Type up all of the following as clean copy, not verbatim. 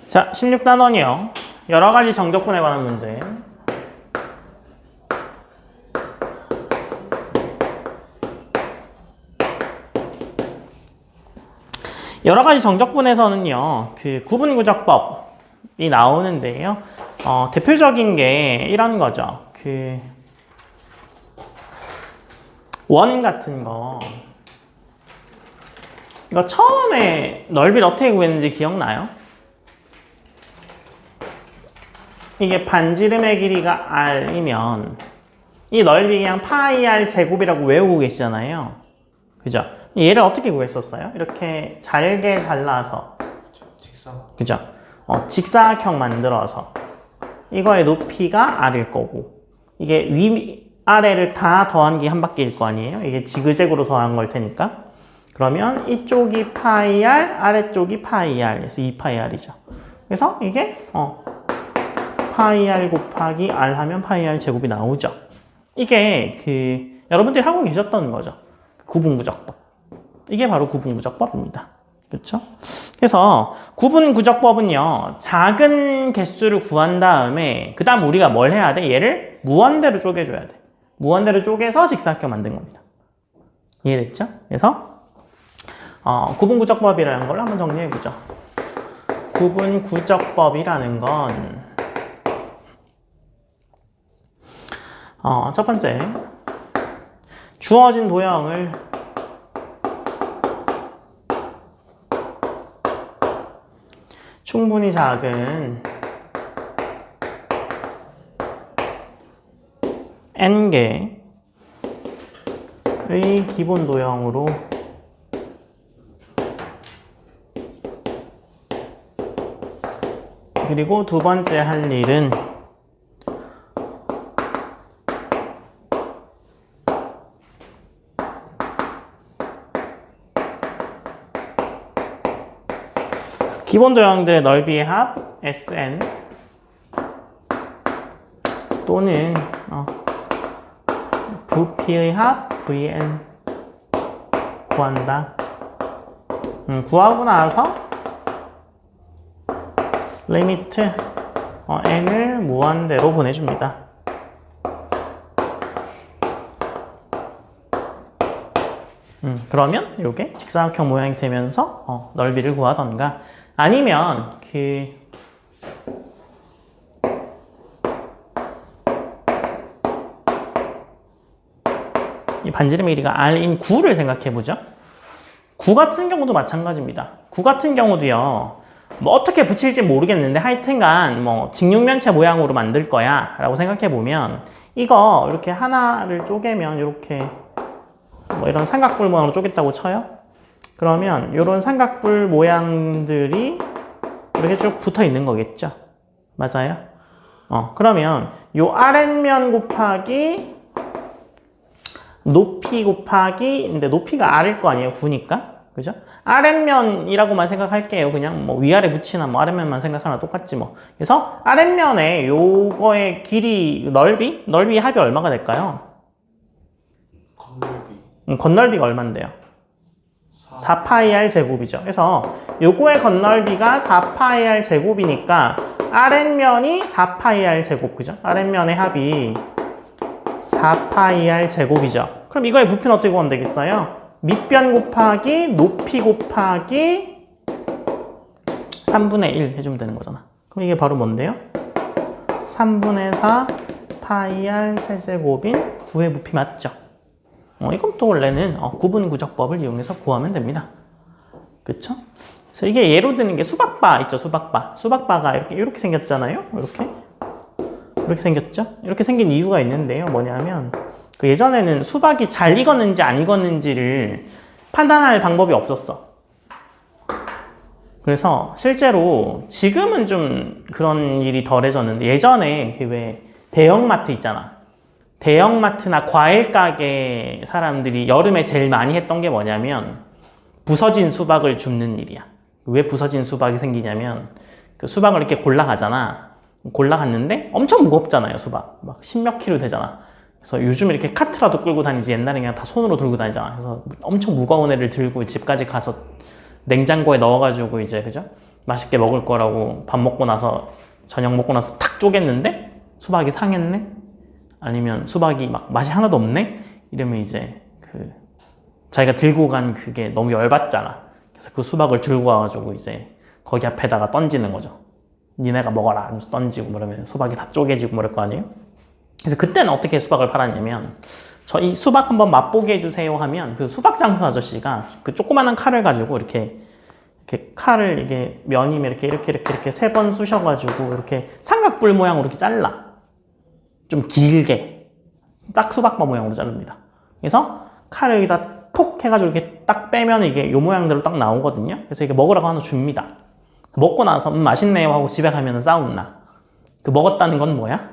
자, 16단원이요. 여러 가지 정적분에 관한 문제. 여러 가지 정적분에서는요, 그 구분구적법이 나오는데요. 대표적인 게 이런 거죠. 그 원 같은 거. 이거 처음에 넓이를 어떻게 구했는지 기억나요? 이게 반지름의 길이가 r이면 이 넓이 그냥 파이 r 제곱이라고 외우고 계시잖아요. 그죠? 얘를 어떻게 구했었어요? 이렇게 잘게 잘라서 그죠? 직사각형 만들어서 이거의 높이가 r일 거고 이게 위 아래를 다 더한 게 한 바퀴일 거 아니에요? 이게 지그재그로 더한 걸 테니까. 그러면 이쪽이 파이 r, 아래쪽이 파이 r, 그래서 2파이 r이죠. 그래서 이게 파이 r 곱하기 r 하면 파이 r 제곱이 나오죠. 이게 그 여러분들이 하고 계셨던 거죠. 구분구적법. 이게 바로 구분구적법입니다. 그렇죠? 그래서 구분구적법은요. 작은 개수를 구한 다음에 그 다음 우리가 뭘 해야 돼? 얘를 무한대로 쪼개줘야 돼. 무한대로 쪼개서 직사각형 만든 겁니다. 이해됐죠? 그래서 구분구적법이라는 걸 한번 정리해보죠. 구분구적법이라는 건 첫 번째 주어진 도형을 충분히 작은 n개의 기본 도형으로 그리고 두 번째 할 일은 기본 도형들의 넓이의 합 Sn 또는 부피의 합 Vn 구한다. 구하고 나서 리미트 n을 무한대로 보내줍니다. 그러면 이게 직사각형 모양이 되면서 넓이를 구하던가 아니면 이 반지름의 길이가 r인 9를 생각해보죠. 9 같은 경우도 마찬가지입니다. 9 같은 경우도요. 뭐 어떻게 붙일지 모르겠는데 하여튼간 뭐 직육면체 모양으로 만들 거야 라고 생각해보면 이거 이렇게 하나를 쪼개면 이렇게 뭐 이런 삼각뿔 모양으로 쪼갰다고 쳐요. 그러면 이런 삼각뿔 모양들이 이렇게 쭉 붙어 있는 거겠죠. 맞아요? 그러면 요 아랫면 곱하기 높이 곱하기 근데 높이가 r일 거 아니에요. 9니까. 그죠? 아랫면이라고만 생각할게요. 그냥 뭐 위아래 붙이나 뭐 아랫면만 생각하나 똑같지 뭐. 그래서 아랫면에 요거의 길이 넓이 합이 얼마가 될까요? 건널비가 얼만데요? 4파이 r 제곱이죠. 그래서 요거의 건널비가 4파이 r 제곱이니까 아랫면이 4파이 r 제곱, 그죠? 아랫면의 합이 4파이 r 제곱이죠. 그럼 이거의 부피는 어떻게 구하면 되겠어요? 밑변 곱하기 높이 곱하기 3분의 1 해주면 되는 거잖아. 그럼 이게 바로 뭔데요? 3분의 4 파이 r 세제곱인 9의 부피 맞죠? 이건 또 원래는 구분구적법을 이용해서 구하면 됩니다. 그쵸? 그래서 이게 예로 드는 게 수박바 있죠, 수박바. 수박바가 이렇게 생겼잖아요? 이렇게 생겼죠? 이렇게 생긴 이유가 있는데요. 뭐냐면, 그 예전에는 수박이 잘 익었는지 안 익었는지를 판단할 방법이 없었어. 그래서 실제로 지금은 좀 그런 일이 덜해졌는데 예전에 그 왜 대형마트 있잖아. 대형마트나 과일 가게 사람들이 여름에 제일 많이 했던 게 뭐냐면 부서진 수박을 줍는 일이야. 왜 부서진 수박이 생기냐면 그 수박을 이렇게 골라가잖아. 골라갔는데 엄청 무겁잖아요, 수박. 막 10몇 킬로 되잖아. 그래서 요즘 이렇게 카트라도 끌고 다니지 옛날에 그냥 다 손으로 들고 다니잖아. 그래서 엄청 무거운 애를 들고 집까지 가서 냉장고에 넣어가지고 이제 그죠? 맛있게 먹을 거라고 밥 먹고 나서 저녁 먹고 나서 탁 쪼갰는데 수박이 상했네? 아니면 수박이 막 맛이 하나도 없네? 이러면 이제 그 자기가 들고 간 그게 너무 열받잖아. 그래서 그 수박을 들고 와가지고 이제 거기 앞에다가 던지는 거죠. 니네가 먹어라 하면서 던지고 그러면 수박이 다 쪼개지고 그럴 거 아니에요? 그래서 그때는 어떻게 수박을 팔았냐면 저희 수박 한번 맛보게 해주세요 하면 그 수박 장수 아저씨가 그 조그마한 칼을 가지고 이렇게 칼을 이게 면이면 이렇게 세 번 쑤셔가지고 이렇게 삼각뿔 모양으로 이렇게 잘라. 좀 길게. 딱 수박바 모양으로 자릅니다. 그래서 칼을 여기다 톡 해가지고 이렇게 딱 빼면 이게 요 모양대로 딱 나오거든요. 그래서 이게 먹으라고 하나 줍니다. 먹고 나서 맛있네요 하고 집에 가면 싸움나. 그 먹었다는 건 뭐야?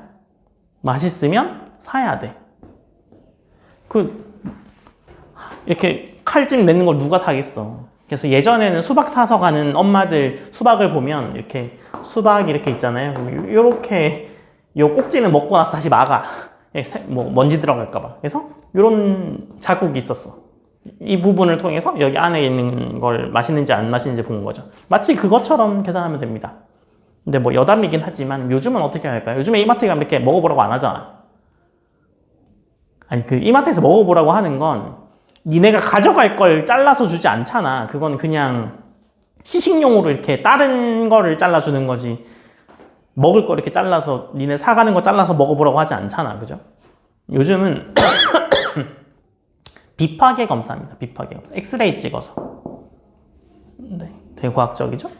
맛있으면 사야 돼. 이렇게 칼집 내는 걸 누가 사겠어. 그래서 예전에는 수박 사서 가는 엄마들 수박을 보면 이렇게 수박이 이렇게 있잖아요. 이렇게 요 꼭지는 먹고 나서 다시 막아. 뭐 먼지 들어갈까봐. 그래서 이런 자국이 있었어. 이 부분을 통해서 여기 안에 있는 걸 맛있는지 안 맛있는지 본 거죠. 마치 그것처럼 계산하면 됩니다. 근데 뭐 여담이긴 하지만 요즘은 어떻게 할까요? 요즘에 이마트에 가면 이렇게 먹어보라고 안 하잖아. 아니 그 이마트에서 먹어보라고 하는 건 니네가 가져갈 걸 잘라서 주지 않잖아. 그건 그냥 시식용으로 이렇게 다른 거를 잘라주는 거지. 먹을 거 이렇게 잘라서 니네 사가는 거 잘라서 먹어보라고 하지 않잖아. 그죠? 요즘은 비파계 검사입니다. 비파계 검사. 엑스레이 찍어서. 네, 되게 과학적이죠?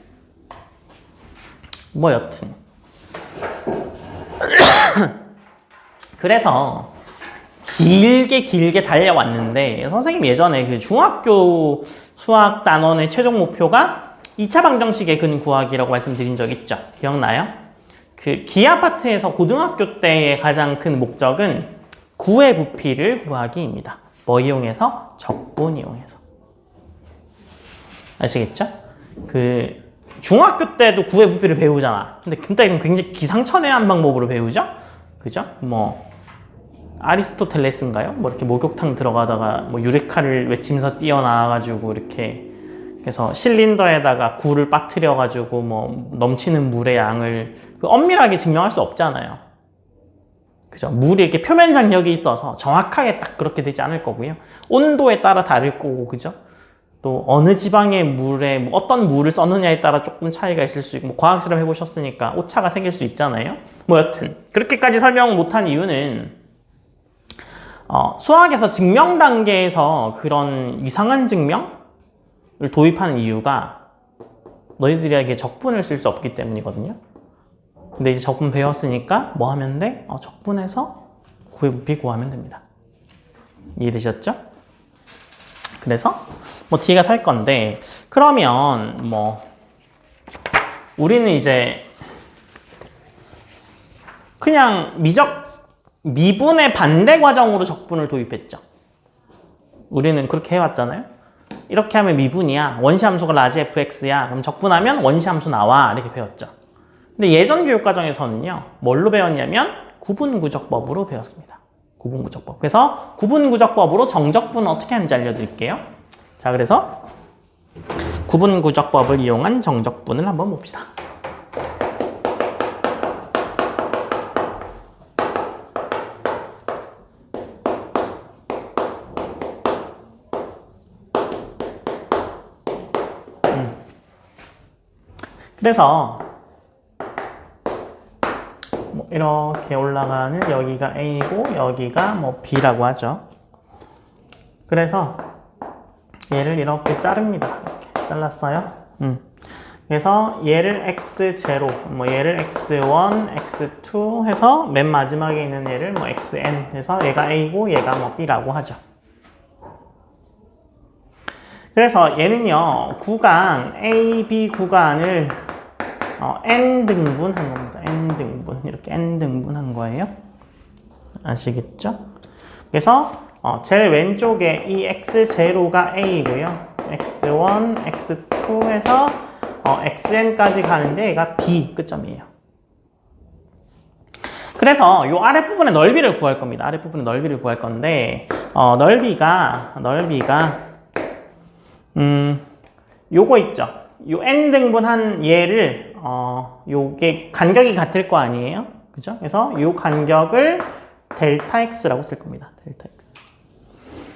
뭐 여튼 그래서 길게 달려왔는데 선생님 예전에 그 중학교 수학 단원의 최종 목표가 2차 방정식의 근 구하기라고 말씀드린 적 있죠? 기억나요? 그 기하 파트에서 고등학교 때의 가장 큰 목적은 구의 부피를 구하기입니다. 뭐 이용해서? 적분 이용해서. 아시겠죠? 그 중학교 때도 구의 부피를 배우잖아. 근데 그때는 굉장히 기상천외한 방법으로 배우죠? 그죠? 뭐 아리스토텔레스인가요? 뭐 이렇게 목욕탕 들어가다가 뭐 유레카를 외치면서 뛰어나와가지고 이렇게 그래서 실린더에다가 구를 빠뜨려가지고 뭐 넘치는 물의 양을 엄밀하게 증명할 수 없잖아요. 그죠? 물이 이렇게 표면 장력이 있어서 정확하게 딱 그렇게 되지 않을 거고요. 온도에 따라 다를 거고, 그죠? 또 어느 지방의 물에 뭐 어떤 물을 썼느냐에 따라 조금 차이가 있을 수 있고, 뭐 과학 실험 해보셨으니까 오차가 생길 수 있잖아요. 뭐 여튼 그렇게까지 설명 못한 이유는 수학에서 증명 단계에서 그런 이상한 증명을 도입하는 이유가 너희들에게 적분을 쓸 수 없기 때문이거든요. 근데 이제 적분 배웠으니까 뭐 하면 돼? 적분해서 구의 부피 구하면 됩니다. 이해되셨죠? 그래서 뭐 D가 살 건데 그러면 뭐 우리는 이제 그냥 미분의 반대 과정으로 적분을 도입했죠. 우리는 그렇게 해왔잖아요. 이렇게 하면 미분이야. 원시함수가 라지 fx야. 그럼 적분하면 원시함수 나와. 이렇게 배웠죠. 근데 예전 교육과정에서는요. 뭘로 배웠냐면 구분구적법으로 배웠습니다. 구분구적법. 그래서 구분구적법으로 정적분은 어떻게 하는지 알려드릴게요. 자, 그래서 구분구적법을 이용한 정적분을 한번 봅시다. 그래서 뭐 이렇게 올라가는 여기가 A고 여기가 뭐 B라고 하죠. 그래서 얘를 이렇게 자릅니다. 이렇게 잘랐어요. 그래서 얘를 x0, 뭐 얘를 x1, x2 해서 맨 마지막에 있는 얘를 뭐 xn 해서 얘가 A고 얘가 뭐 B라고 하죠. 그래서 얘는요, 구간, A, B 구간을 n등분 한 겁니다. n등분. 이렇게 n등분 한 거예요. 아시겠죠? 그래서 제일 왼쪽에 이 x0가 A고요. x1, x2 해서 xn까지 가는데 얘가 B 끝점이에요. 그래서 이 아랫부분의 넓이를 구할 겁니다. 아랫부분의 넓이를 구할 건데 넓이가 요거 있죠. 요 n등분한 얘를 요게 간격이 같을 거 아니에요? 그죠? 그래서 요 간격을 델타 x라고 쓸 겁니다. 델타 x.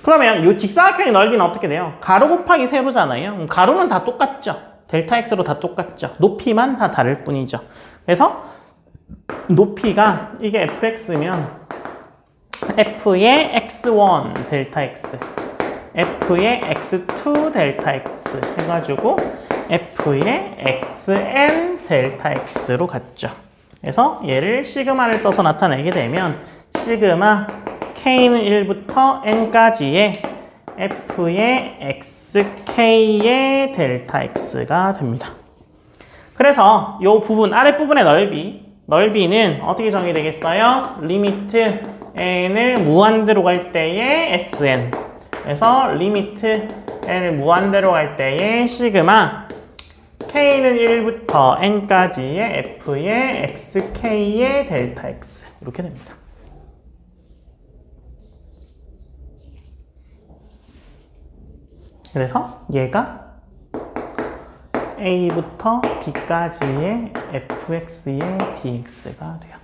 그러면 요 직사각형의 넓이는 어떻게 돼요? 가로 곱하기 세로잖아요. 그럼 가로는 다 똑같죠? 델타 x로 다 똑같죠? 높이만 다 다를 뿐이죠. 그래서 높이가 이게 fx면 f의 x1 델타 x, f의 x2 델타 x 해가지고 f의 xn 델타 x로 갔죠. 그래서 얘를 시그마를 써서 나타내게 되면 시그마 k는 1부터 n까지의 f의 xk의 델타 x가 됩니다. 그래서 이 부분, 아랫부분의 넓이는 어떻게 정의되겠어요? 리미트 n을 무한대로 갈 때의 sn. 그래서 리미트 n을 무한대로 갈 때의 시그마 k는 1부터 n까지의 f의 xk의 델타 x. 이렇게 됩니다. 그래서 얘가 a부터 b까지의 fx의 dx가 돼요.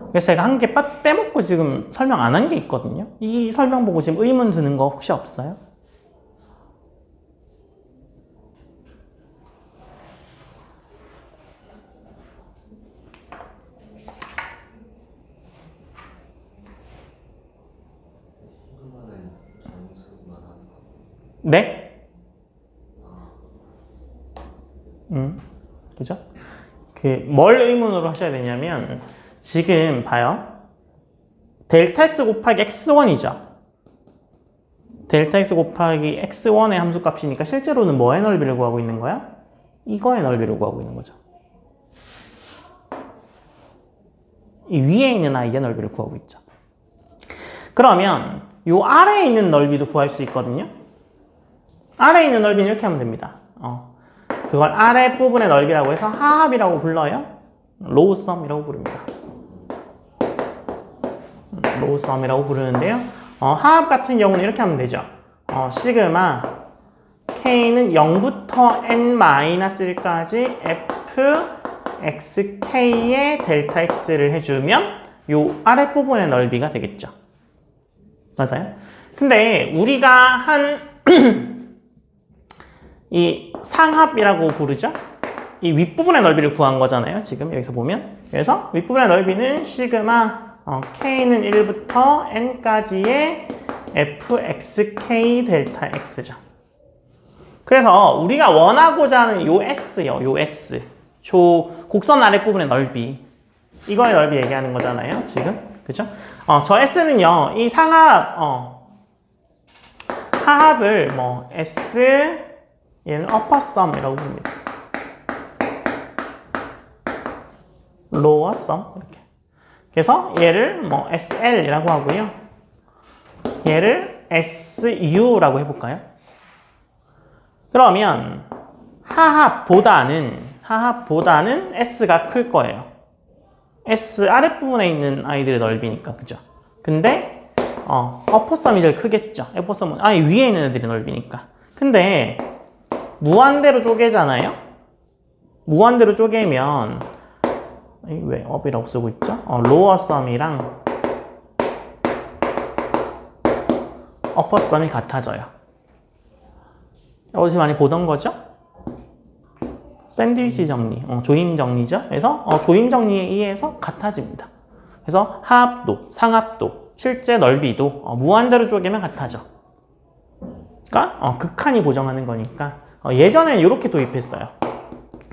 그래서 제가 한 개 빼먹고 지금 설명 안 한 게 있거든요. 이 설명 보고 지금 의문 드는 거 혹시 없어요? 네? 그죠? 뭘 의문으로 하셔야 되냐면, 지금 봐요. 델타 x 곱하기 x1이죠. 델타 x 곱하기 x1의 함수값이니까 실제로는 뭐의 넓이를 구하고 있는 거야? 이거의 넓이를 구하고 있는 거죠. 이 위에 있는 아이의 넓이를 구하고 있죠. 그러면 요 아래에 있는 넓이도 구할 수 있거든요. 아래에 있는 넓이는 이렇게 하면 됩니다. 그걸 아랫부분의 넓이라고 해서 하합이라고 불러요. 로우 썸이라고 부릅니다. 로우 썸이라고 부르는데요. 하합 같은 경우는 이렇게 하면 되죠. 시그마 k는 0부터 n-1까지 f xk의 델타 x를 해주면 요 아랫부분의 넓이가 되겠죠. 맞아요? 근데 우리가 한 이 상합이라고 부르죠? 이 윗부분의 넓이를 구한 거잖아요. 지금 여기서 보면. 그래서 윗부분의 넓이는 시그마 k는 1부터 n까지의 fxk 델타 x죠. 그래서 우리가 원하고자 하는 요 s요. 요 s. 저 곡선 아랫부분의 넓이. 이거의 넓이 얘기하는 거잖아요. 지금. 그죠? 저 s는요. 이 상합 하합을 뭐 s 얘는 upper sum이라고 부릅니다. lower sum 이렇게. 그래서 얘를 뭐 SL이라고 하고요. 얘를 SU라고 해볼까요? 그러면 하합보다는 S가 클 거예요. S 아랫부분에 있는 아이들의 넓이니까, 그죠? 근데 upper sum이 제일 크겠죠. upper sum은 아예 위에 있는 애들의 넓이니까. 근데 무한대로 쪼개잖아요? 무한대로 쪼개면 왜 up이라고 쓰고 있죠? lower sum이랑 upper sum이 같아져요. 어디서 많이 보던 거죠? 샌드위치 정리, 조임 정리죠? 그래서 조임 정리에 의해서 같아집니다. 그래서 하합도, 상합도, 실제 넓이도 무한대로 쪼개면 같아져. 그러니까 극한이 보정하는 거니까 예전에는 이렇게 도입했어요.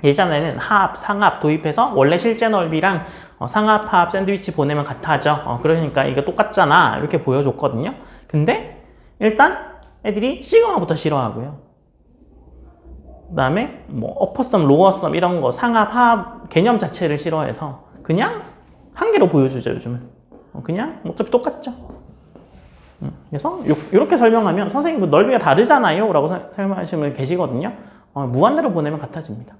예전에는 하합, 상합 도입해서 원래 실제 넓이랑 상합, 하합, 샌드위치 보내면 같아져. 그러니까 이게 똑같잖아. 이렇게 보여줬거든요. 근데 일단 애들이 시그마부터 싫어하고요. 그 다음에 뭐 어퍼썸, 로어썸 이런 거 상합, 하합 개념 자체를 싫어해서 그냥 한 개로 보여주죠. 요즘은. 그냥 어차피 똑같죠. 그래서 이렇게 설명하면 선생님 그 넓이가 다르잖아요 라고 설명하시는 분 계시거든요. 무한대로 보내면 같아집니다.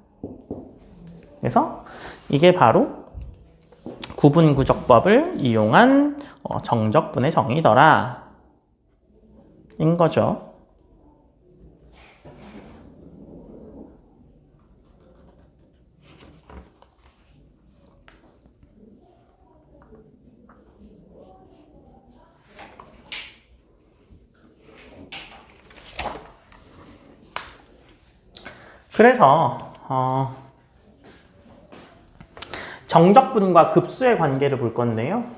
그래서 이게 바로 구분구적법을 이용한 정적분의 정의더라 인 거죠. 그래서 정적분과 급수의 관계를 볼 건데요.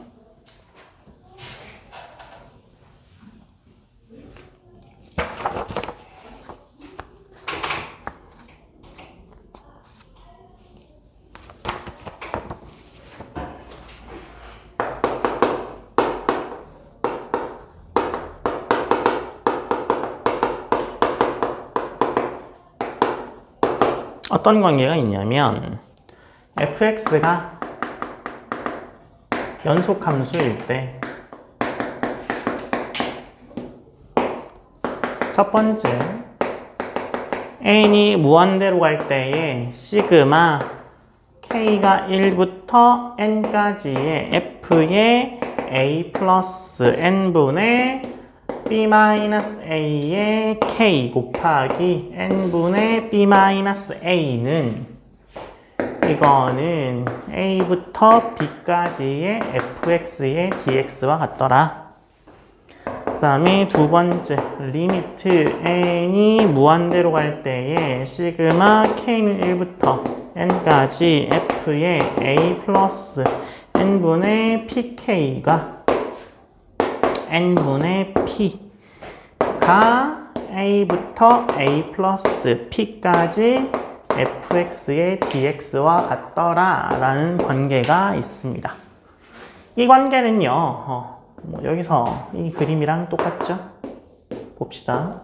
어떤 관계가 있냐면 fx가 연속함수일 때 첫 번째 n이 무한대로 갈 때에 시그마 k가 1부터 n까지의 f의 a 플러스 n분의 b-a의 k 곱하기 n분의 b-a는 이거는 a부터 b까지의 fx의 dx와 같더라. 그 다음에 두 번째 리미트 n이 무한대로 갈 때에 시그마 k는 1부터 n까지 f의 a 플러스 n분의 pk가 n분의 p가 a부터 a 플러스 p까지 fx의 dx와 같더라 라는 관계가 있습니다. 이 관계는요 여기서 이 그림이랑 똑같죠? 봅시다.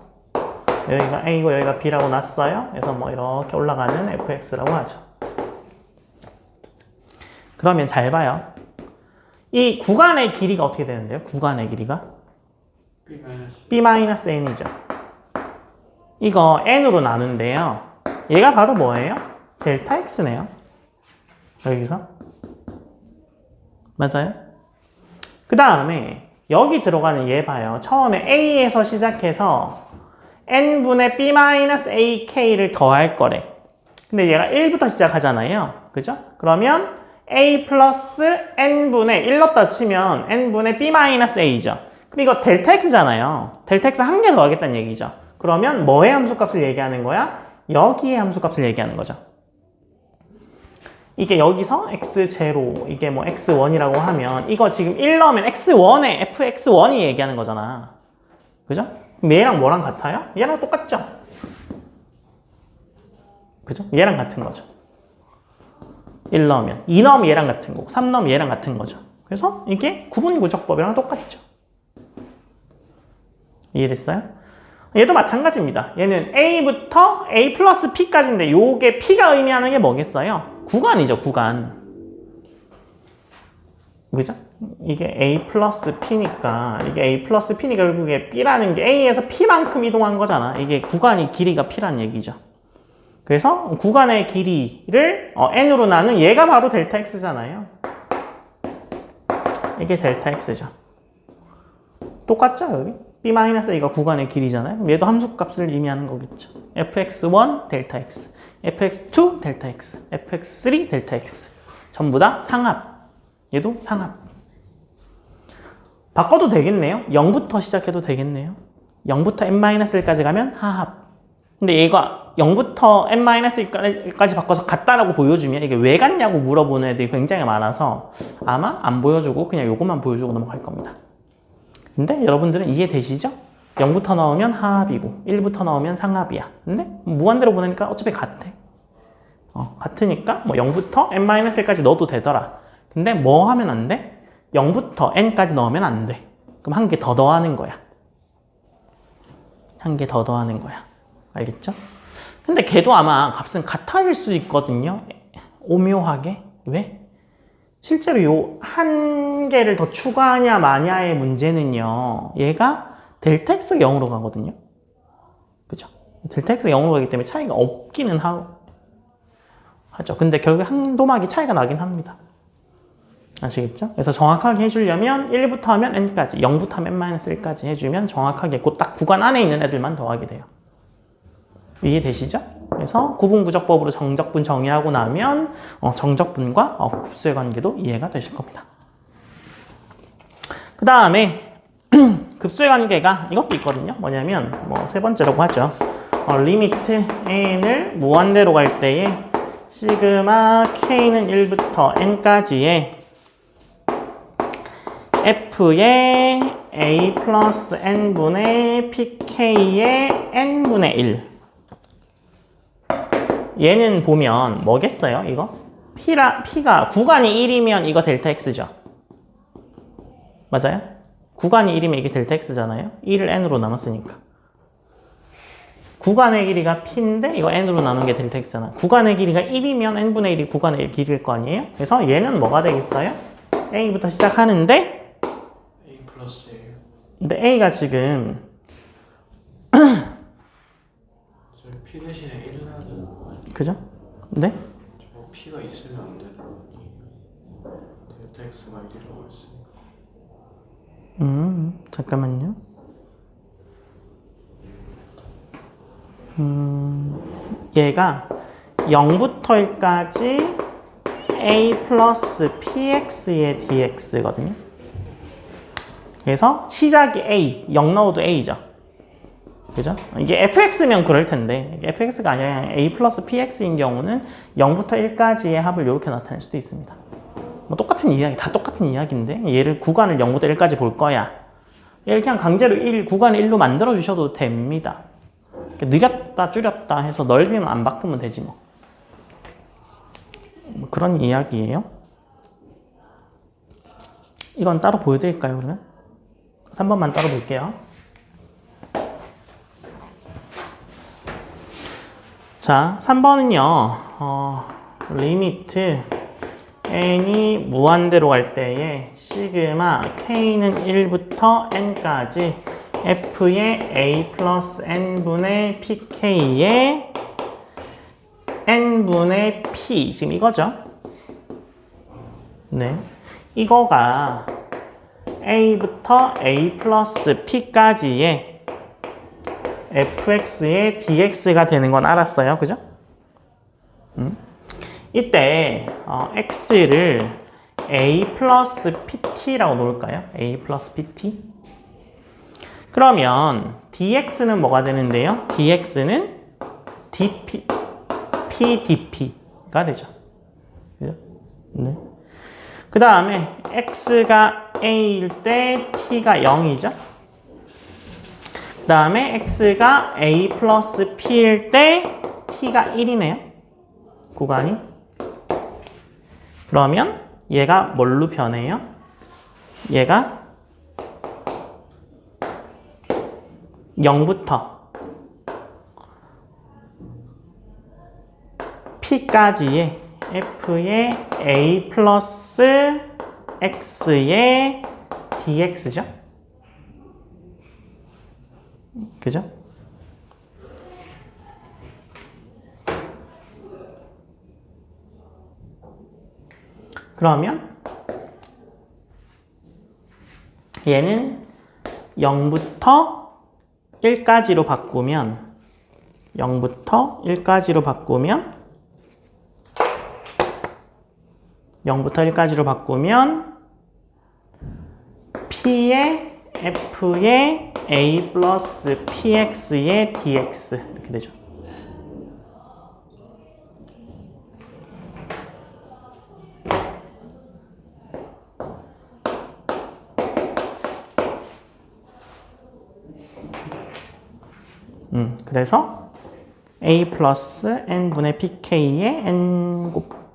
여기가 a고 여기가 b라고 놨어요. 그래서 이렇게 올라가는 fx라고 하죠. 그러면 잘 봐요. 이 구간의 길이가 어떻게 되는데요? 구간의 길이가? b-n이죠. 이거 n으로 나눈대요. 얘가 바로 뭐예요? 델타 x네요. 여기서. 맞아요? 그 다음에 여기 들어가는 얘 봐요. 처음에 a에서 시작해서 n분의 b-ak를 더할 거래. 근데 얘가 1부터 시작하잖아요. 그죠? 그러면 a 플러스 n분의 1 넣었다 치면 n분의 b-a죠. 근데 이거 델타 x잖아요. 델타 x 한 개 더하겠다는 얘기죠. 그러면 뭐의 함수값을 얘기하는 거야? 여기의 함수값을 얘기하는 거죠. 이게 여기서 x0, 이게 x1이라고 하면 이거 지금 1 넣으면 x1에 fx1이 얘기하는 거잖아. 그죠? 그럼 얘랑 뭐랑 같아요? 얘랑 똑같죠? 그죠? 얘랑 같은 거죠. 1 넣으면 2 넣으면 얘랑 같은 거고 3 넣으면 얘랑 같은 거죠. 그래서 이게 구분구적법이랑 똑같죠. 이해됐어요? 얘도 마찬가지입니다. 얘는 a부터 a 플러스 p까지인데 요게 p가 의미하는 게 뭐겠어요? 구간이죠, 구간. 그죠? 이게 a 플러스 p니까 이게 a 플러스 p니까 결국에 b라는 게 a에서 p만큼 이동한 거잖아. 이게 구간이 길이가 p란 얘기죠. 그래서 구간의 길이를 n으로 나눈 얘가 바로 델타 x잖아요. 이게 델타 x죠. 똑같죠, 여기? b-a가 구간의 길이잖아요. 얘도 함수값을 의미하는 거겠죠. fx1 델타 x, fx2 델타 x, fx3 델타 x. 전부 다 상합. 얘도 상합. 바꿔도 되겠네요. 0부터 시작해도 되겠네요. 0부터 n-1까지 가면 하합. 근데 얘가 0부터 n-1까지 바꿔서 같다라고 보여주면 이게 왜 같냐고 물어보는 애들이 굉장히 많아서 아마 안 보여주고 그냥 요것만 보여주고 넘어갈 겁니다. 근데 여러분들은 이해되시죠? 0부터 넣으면 하합이고 1부터 넣으면 상합이야. 근데 무한대로 보내니까 어차피 같아. 같으니까 0부터 n-1까지 넣어도 되더라. 근데 뭐 하면 안 돼? 0부터 n까지 넣으면 안 돼. 그럼 한 개 더 더하는 거야. 한 개 더 더하는 거야. 알겠죠? 근데 걔도 아마 값은 같아질 수 있거든요. 오묘하게. 왜? 실제로 요 한 개를 더 추가하냐 마냐의 문제는요. 얘가 델타 x가 0으로 가거든요. 그죠? 델타 x가 0으로 가기 때문에 차이가 없기는 하죠. 근데 결국에 항도막이 차이가 나긴 합니다. 아시겠죠? 그래서 정확하게 해주려면 1부터 하면 n까지, 0부터 하면 n-1까지 해주면 정확하게 그 딱 구간 안에 있는 애들만 더하게 돼요. 이해되시죠? 그래서 구분구적법으로 정적분 정의하고 나면 정적분과 급수의 관계도 이해가 되실 겁니다. 그 다음에 급수의 관계가 이것도 있거든요. 뭐냐면 세 번째라고 하죠. 리미트 n을 무한대로 갈 때에 시그마 k는 1부터 n까지의 f의 a 플러스 n분의 pk의 n분의 1. 얘는 보면 뭐겠어요, 이거? p가 구간이 1이면 이거 델타 x죠. 맞아요? 구간이 1이면 이게 델타 x잖아요. 1을 n으로 나눴으니까. 구간의 길이가 p인데 이거 n으로 나눈 게 델타 x잖아. 구간의 길이가 1이면 n분의 1이 구간의 길이일 거 아니에요? 그래서 얘는 뭐가 되겠어요? a부터 시작하는데 A 플러스 1. 근데 a가 지금 저 P 대신에 1을 해야 되는 거 아니에요? 그죠? 네? 저 P가 있으면 안 되는 거 아니에요? 델타 X가 1이라고 했으니까. 잠깐만요. 얘가 0부터 1까지 a 플러스 px의 dx거든요. 그래서 시작이 a, 0 넣어도 a죠. 그죠? 이게 fx면 그럴 텐데 이게 fx가 아니라 그냥 a 플러스 px인 경우는 0부터 1까지의 합을 이렇게 나타낼 수도 있습니다. 뭐 똑같은 이야기, 다 똑같은 이야기인데 얘를 구간을 0부터 1까지 볼 거야. 얘를 그냥 강제로 구간을 1로 만들어 주셔도 됩니다. 느렸다 줄였다 해서 넓이만 안 바꾸면 되지 뭐. 그런 이야기예요. 이건 따로 보여드릴까요, 그러면? 3번만 따로 볼게요. 자, 3번은요, 리미트 n이 무한대로 갈 때에 시그마 k는 1부터 n까지 f의 a 플러스 n분의 pk의 n분의 p, 지금 이거죠? 네. 이거가 a부터 a 플러스 p까지의 fx의 dx가 되는 건 알았어요. 그죠? 이때 x를 a 플러스 pt라고 놓을까요? a 플러스 pt? 그러면 dx는 뭐가 되는데요? dx는 dp, pdp가 되죠. 그죠? 네. 그 다음에 x가 a일 때 t가 0이죠. 그 다음에 x가 a 플러스 p일 때 t가 1이네요. 구간이. 그러면 얘가 뭘로 변해요? 얘가 0부터 p까지의 f의 a 플러스 x의 dx죠? 그죠? 그러면 얘는 0부터 1까지로 바꾸면 0부터 1까지로 바꾸면 0부터 1까지로 바꾸면 p의 f의 a 플러스 px의 dx 이렇게 되죠. 그래서 a 플러스 n분의 pk의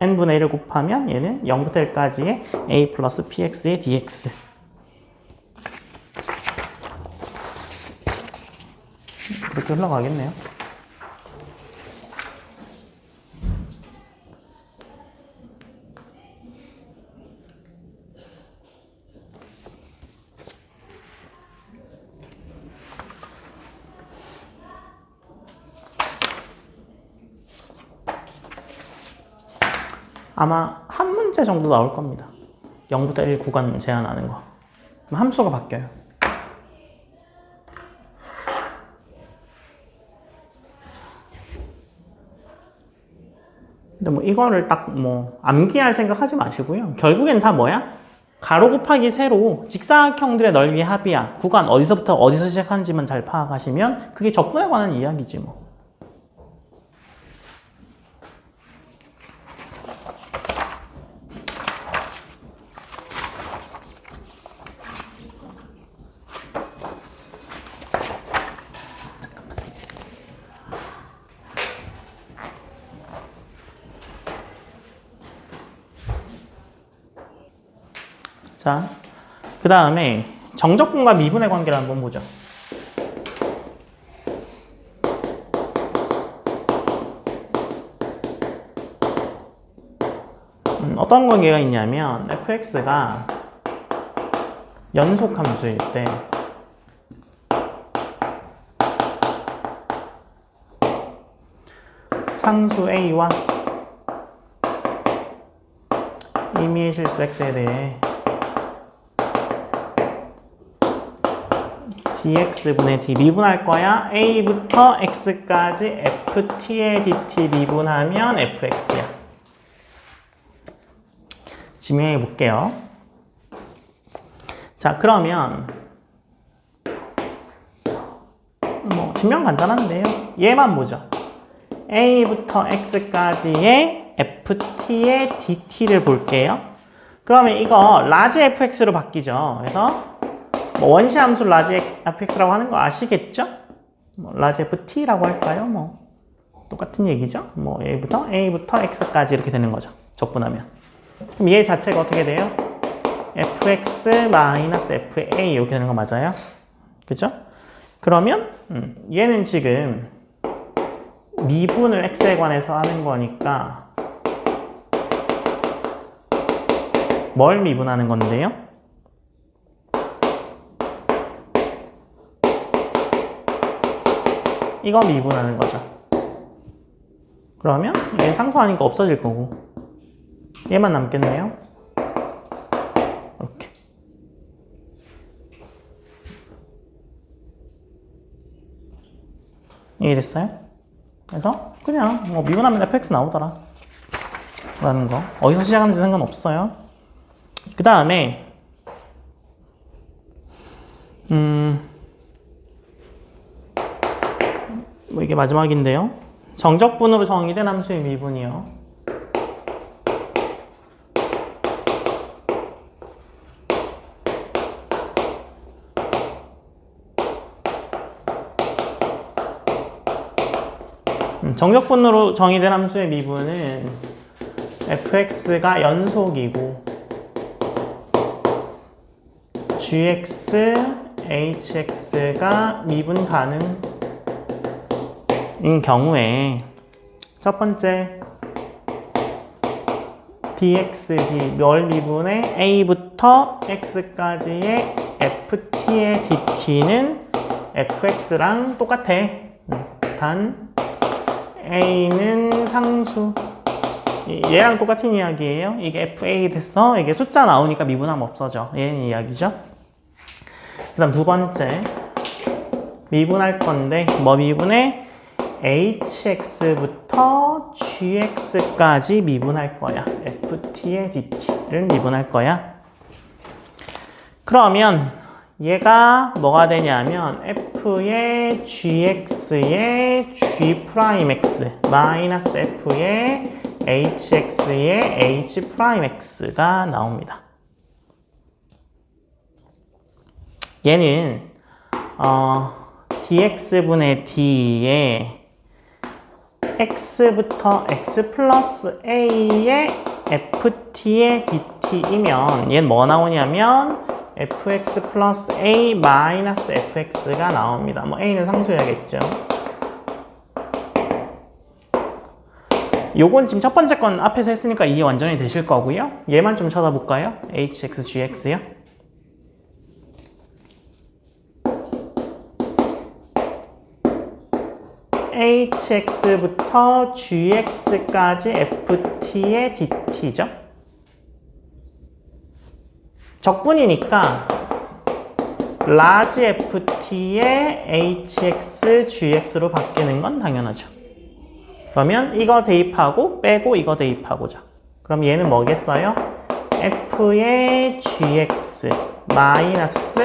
n분의 1을 곱하면 얘는 0부터 1까지의 a 플러스 px의 dx. 그렇게 흘러가겠네요. 아마 한 문제 정도 나올 겁니다. 0부터 1 구간 제한하는 거. 그럼 함수가 바뀌어요. 근데 뭐 이거를 딱 뭐 암기할 생각하지 마시고요. 결국엔 다 뭐야? 가로 곱하기 세로 직사각형들의 넓이의 합이야. 구간 어디서부터 어디서 시작하는지만 잘 파악하시면 그게 적분에 관한 이야기지 뭐. 자, 그 다음에 정적분과 미분의 관계를 한번 보죠. 어떤 관계가 있냐면 fx가 연속 함수일 때 상수 a와 임의의 실수 x에 대해 dx분의 d 미분할 거야. a부터 x까지 ft의 dt 미분하면 fx야. 증명해 볼게요. 자, 그러면 뭐 증명 간단한데요. 얘만 보죠. a부터 x까지의 ft의 dt를 볼게요. 그러면 이거 라지 fx로 바뀌죠. 그래서 뭐 원시 함수 라지 fx라고 하는 거 아시겠죠? 뭐 라지 ft라고 할까요? 뭐 똑같은 얘기죠. 뭐 a부터 x까지 이렇게 되는 거죠. 적분하면. 그럼 얘 자체가 어떻게 돼요? fx-fa 이렇게 되는 거 맞아요? 그죠? 그러면 얘는 지금 미분을 x에 관해서 하는 거니까 뭘 미분하는 건데요? 이거 미분하는 거죠. 그러면 얘 상수하니까 없어질 거고 얘만 남겠네요. 이렇게. 이해됐어요? 그래서 그냥 뭐 미분하면 fx 나오더라 라는 거. 어디서 시작하는지 상관없어요. 그 다음에 뭐 이게 마지막인데요. 정적분으로 정의된 함수의 미분이요. 정적분으로 정의된 함수의 미분은 fx가 연속이고 gx, hx가 미분 가능인 경우에 첫 번째 dx, d 멸 미분의 a부터 x까지의 ft의 dt는 fx랑 똑같아. 단 a는 상수. 얘랑 똑같은 이야기예요. 이게 fa 됐어. 이게 숫자 나오니까 미분하면 없어져. 얘는 이야기죠. 그 다음 두 번째 미분할 건데 뭐 미분해? hx부터 gx까지 미분할 거야. ft의 dt를 미분할 거야. 그러면 얘가 뭐가 되냐면 f의 gx의 g'x 마이너스 f의 hx의 h'x가 나옵니다. 얘는 dx분의 d에 x부터 x 플러스 a의 ft의 dt이면 얘는 뭐 나오냐면 fx 플러스 a 마이너스 fx가 나옵니다. 뭐 a는 상수여야겠죠. 요건 지금 첫 번째 건 앞에서 했으니까 이해 완전히 되실 거고요. 얘만 좀 쳐다볼까요? hx, gx요. hx부터 gx까지 ft의 dt죠. 적분이니까 라지 ft의 hx, gx로 바뀌는 건 당연하죠. 그러면 이거 대입하고 빼고 이거 대입하고자. 그럼 얘는 뭐겠어요? f의 gx 마이너스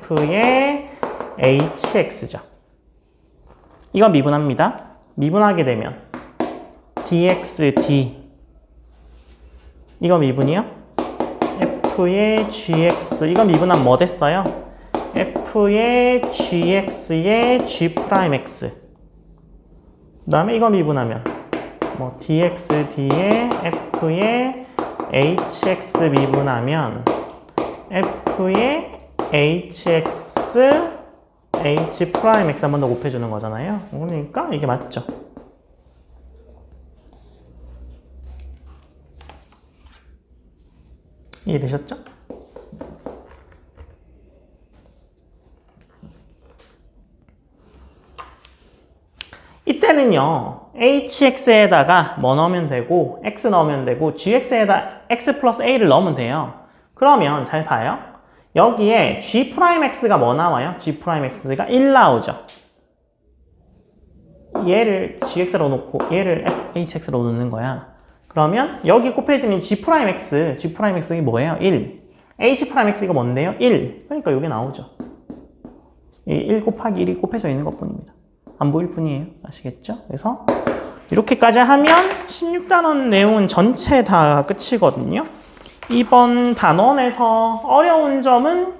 f의 hx죠. 이거 미분합니다. 미분하게 되면 dx, d 이거 미분이요? f의 gx 이거 미분하면 뭐 됐어요? f의 gx의 g'x 그 다음에 이거 미분하면 뭐 dx, d의 f의 hx 미분하면 f의 hx h 프라임 x 한 번 더 곱해주는 거잖아요. 그러니까 이게 맞죠. 이해되셨죠? 이때는요, hx에다가 뭐 넣으면 되고, x 넣으면 되고, gx에다 x 플러스 a를 넣으면 돼요. 그러면 잘 봐요. 여기에 g'x가 뭐 나와요? g'x가 1 나오죠. 얘를 gx로 놓고 얘를 hx로 놓는 거야. 그러면 여기 곱해지는 g'x이 뭐예요? 1. h'x가 뭔데요? 1. 그러니까 이게 나오죠. 이 1 곱하기 1이 곱해져 있는 것 뿐입니다. 안 보일 뿐이에요. 아시겠죠? 그래서 이렇게까지 하면 16단원 내용은 전체 다 끝이거든요. 이번 단원에서 어려운 점은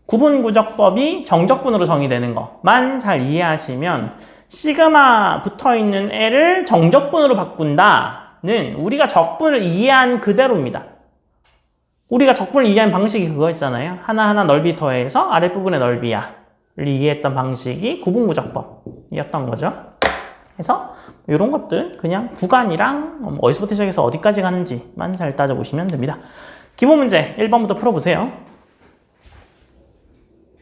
구분구적법이 정적분으로 정의되는 것만 잘 이해하시면 시그마 붙어있는 애를 정적분으로 바꾼다는 우리가 적분을 이해한 그대로입니다. 우리가 적분을 이해한 방식이 그거였잖아요. 하나하나 넓이 더해서 아랫부분의 넓이야 를 이해했던 방식이 구분구적법이었던 거죠. 그래서 이런 것들 그냥 구간이랑 어디서부터 시작해서 어디까지 가는지만 잘 따져보시면 됩니다. 기본 문제 1번부터 풀어보세요.